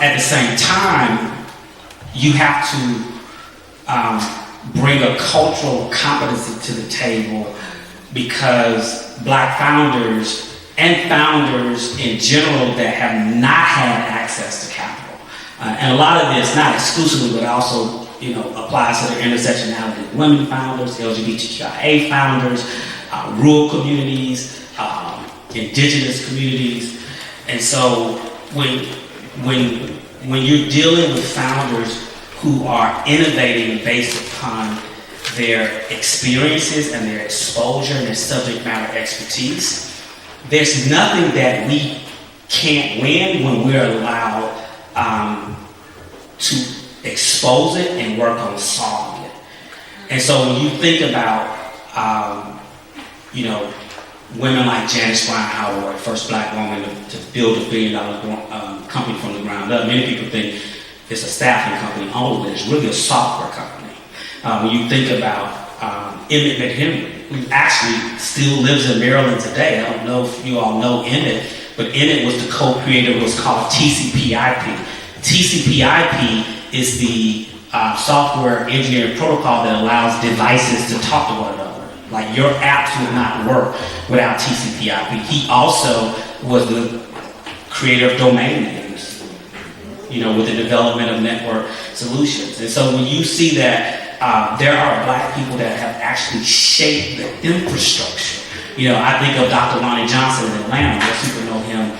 At the same time, you have to bring a cultural competency to the table, because Black founders and founders in general that have not had access to capital, and a lot of this, not exclusively, but also applies to the intersectionality of women founders, LGBTQIA founders, rural communities, indigenous communities. And so when you're dealing with founders who are innovating based upon their experiences and their exposure and their subject matter expertise, there's nothing that we can't win when we're allowed to expose it and work on solving it. And so when you think about women like Janice Brown Howard, first Black woman to build $1 billion company from the ground up. Many people think it's a staffing company only, but it's really a software company. When you think about Emmett McHenry, who actually still lives in Maryland today. I don't know if you all know Emmett, but Emmett was the co-creator of what's called TCP/IP. TCP/IP is the software engineering protocol that allows devices to talk to one another. Like, your apps would not work without TCP/IP. He also was the creator of domain names, with the development of network solutions. And so when you see that there are Black people that have actually shaped the infrastructure. I think of Dr. Lonnie Johnson in Atlanta. Most people know him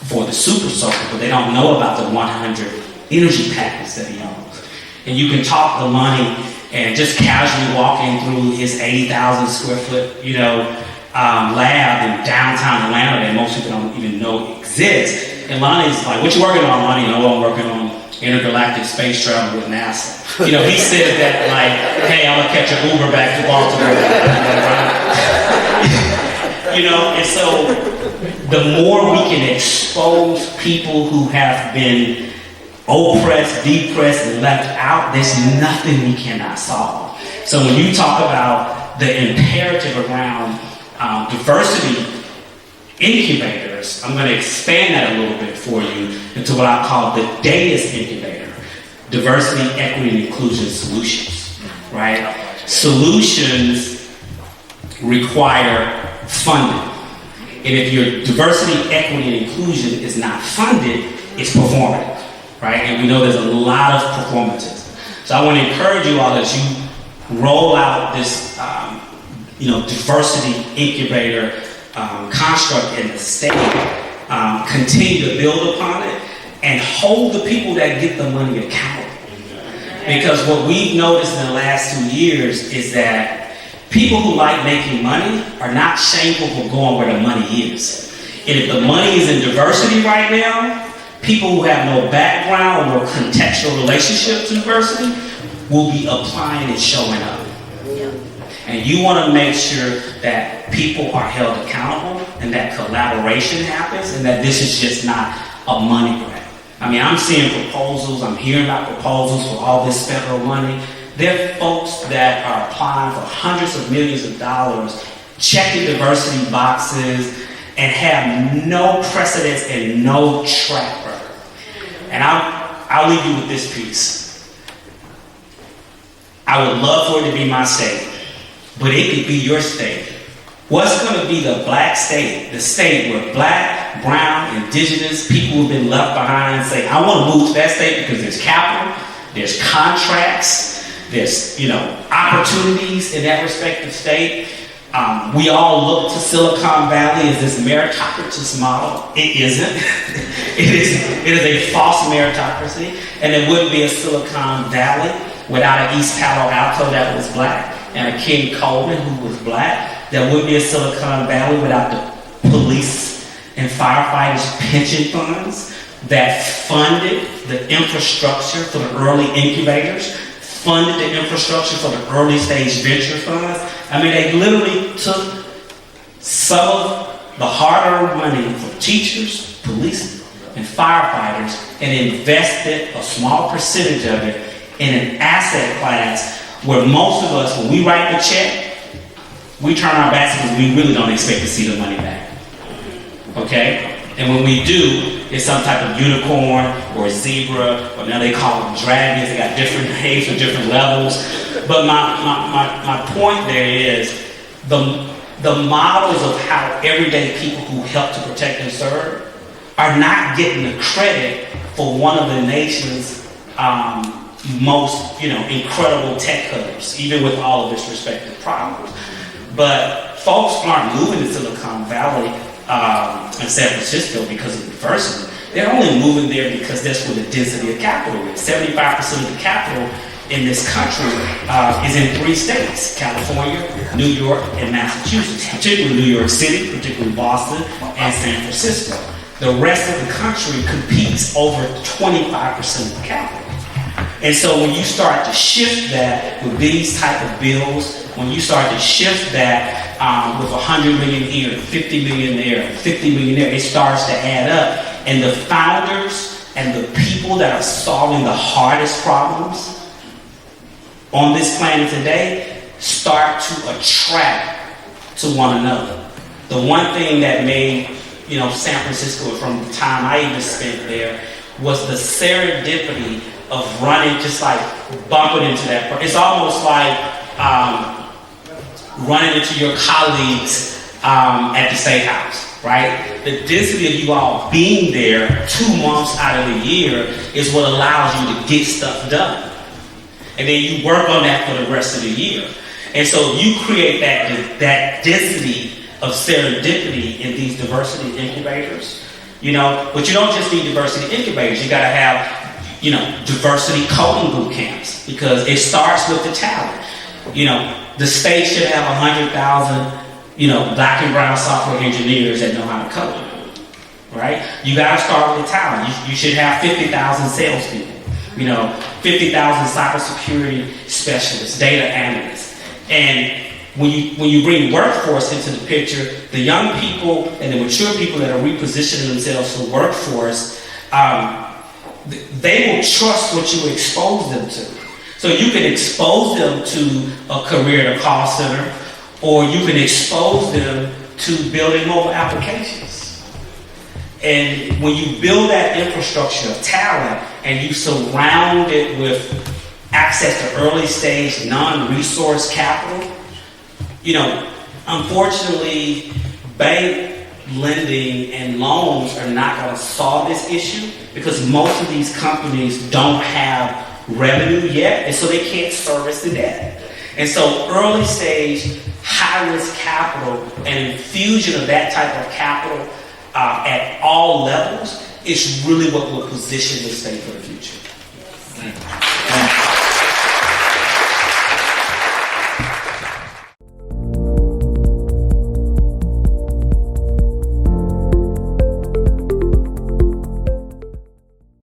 for the Super Soaker, but they don't know about the 100 energy patents that he owns. And you can talk to Lonnie and just casually walking through his 80,000 square foot, lab in downtown Atlanta that most people don't even know exists. And Lonnie's like, "What you working on, Lonnie?" "I'm working on intergalactic space travel with NASA." He said that like, "Hey, I'm gonna catch an Uber back to Baltimore." And so the more we can expose people who have been oppressed, depressed, and left out, there's nothing we cannot solve. So when you talk about the imperative around diversity incubators, I'm going to expand that a little bit for you into what I call the DAIS incubator, diversity, equity, and inclusion solutions, right? Solutions require funding. And if your diversity, equity, and inclusion is not funded, it's performative. Right? And we know there's a lot of performances. So I want to encourage you all as you roll out this, diversity incubator construct in the state, continue to build upon it and hold the people that get the money accountable. Because what we've noticed in the last 2 years is that people who like making money are not shameful for going where the money is. And if the money is in diversity right now, people who have no background or contextual relationship to diversity will be applying and showing up. And you want to make sure that people are held accountable and that collaboration happens and that this is just not a money grab. I'm seeing proposals, I'm hearing about proposals for all this federal money. There are folks that are applying for hundreds of millions of dollars, checking diversity boxes, and have no precedence and no track record. And I'll leave you with this piece. I would love for it to be my state, but it could be your state. What's going to be the Black state, the state where Black, brown, indigenous people who've been left behind say, "I want to move to that state because there's capital, there's contracts, there's opportunities in that respective state." We all look to Silicon Valley as this meritocracy model. It isn't. It is a false meritocracy, and it wouldn't be a Silicon Valley without an East Palo Alto that was Black and a King Coleman who was Black. There wouldn't be a Silicon Valley without the police and firefighters pension funds that funded the infrastructure for the early incubators, funded the infrastructure for the early stage venture funds. They literally took some of the hard-earned money from teachers, police, and firefighters and invested a small percentage of it in an asset class where most of us, when we write the check, we turn our backs because we really don't expect to see the money back. Okay? And when we do, it's some type of unicorn or zebra, or now they call them dragons. They got different names for different levels. But my point there is the models of how everyday people who help to protect and serve are not getting the credit for one of the nation's most incredible tech hubs, even with all of its respective problems. But folks aren't moving to Silicon Valley and San Francisco because of diversity. They're only moving there because that's where the density of capital is. 75% of the capital in this country is in 3 states: California, New York, and Massachusetts, particularly New York City, particularly Boston, and San Francisco. The rest of the country competes over 25% of the capital. And so when you start to shift that with these type of bills, when you start to shift that with 100 million here, 50 million there, 50 million there, it starts to add up. And the founders and the people that are solving the hardest problems on this planet today start to attract to one another. The one thing that made San Francisco, from the time I even spent there, was the serendipity of running, just like bumping into that. It's almost like running into your colleagues at the State House, right? The density of you all being there 2 months out of the year is what allows you to get stuff done. And then you work on that for the rest of the year. And so you create that density of serendipity in these diversity incubators, but you don't just need diversity incubators. You got to have, diversity coding boot camps, because it starts with the talent. The state should have 100,000, black and brown software engineers that know how to code, right? You got to start with the talent. You should have 50,000 salespeople, 50,000 cybersecurity specialists, data analysts. And when you bring workforce into the picture, the young people and the mature people that are repositioning themselves for workforce, they will trust what you expose them to. So you can expose them to a career in a call center, or you can expose them to building mobile applications. And when you build that infrastructure of talent and you surround it with access to early stage non-resource capital, unfortunately, bank lending and loans are not going to solve this issue, because most of these companies don't have revenue yet, and so they can't service the debt. And so early stage, high risk capital and infusion of that type of capital at all levels is really what will position the state for the future.